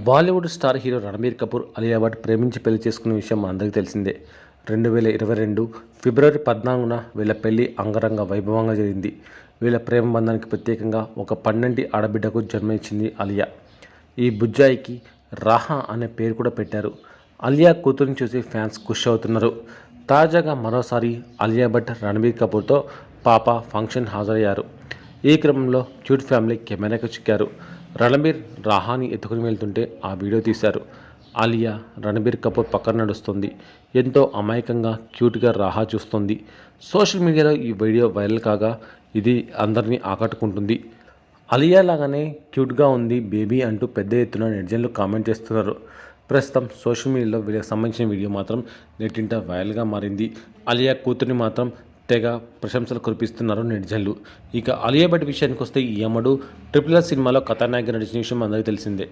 Bollywood star hero Ranbir Kapoor, Alia Bhatt ప్రేమించి పెళ్లి చేసుకున్న విషయం మనందరికీ తెలిసిందే. 2022 ఫిబ్రవరి 14న వీళ్ళ పెళ్లి అంగరంగ వైభవంగా జరిగింది. వీళ్ళ ప్రేమ బంధానికి ప్రత్యేకంగా ఒక పన్నంటి ఆడబిడ్డకు జన్మనిచ్చింది అలియా. ఈ బుజ్జాయికి రాహా అనే పేరు కూడా పెట్టారు. అలియా కూతురిని చూసి ఫ్యాన్స్ ఖుష్ అవుతున్నారు. తాజాగా మరోసారి అలియా భట్ రణబీర్ కపూర్తో పాప ఫంక్షన్ హాజరయ్యారు. ఈ క్రమంలో క్యూట్ ఫ్యామిలీ కెమెరాకు చిక్కారు. రణబీర్ రాహాని ఎత్తుకుని వెళ్తుంటే ఆ వీడియో తీశారు. అలియా రణబీర్ కపూర్ పక్కన నడుస్తుంది. ఎంతో అమాయకంగా క్యూట్గా రాహా చూస్తుంది. సోషల్ మీడియాలో ఈ వీడియో వైరల్ కాగా ఇది అందరినీ ఆకట్టుకుంటుంది. అలియా లాగానే క్యూట్గా ఉంది బేబీ అంటూ పెద్ద ఎత్తున నెటిజన్లు కామెంట్ చేస్తున్నారు. ప్రస్తుతం సోషల్ మీడియాలో వీళ్ళకి సంబంధించిన వీడియో మాత్రం నెట్టింట వైరల్గా మారింది. అలియా కూతురిని మాత్రం తెగ ప్రశంసలు కురిపిస్తున్నారు నెటిజన్లు. ఇక అలియా భట్ విషయానికి వస్తే ఈ అమ్మడు RRR సినిమాలో కథానాయకగా నడిచిన విషయం అందరికీ తెలిసిందే.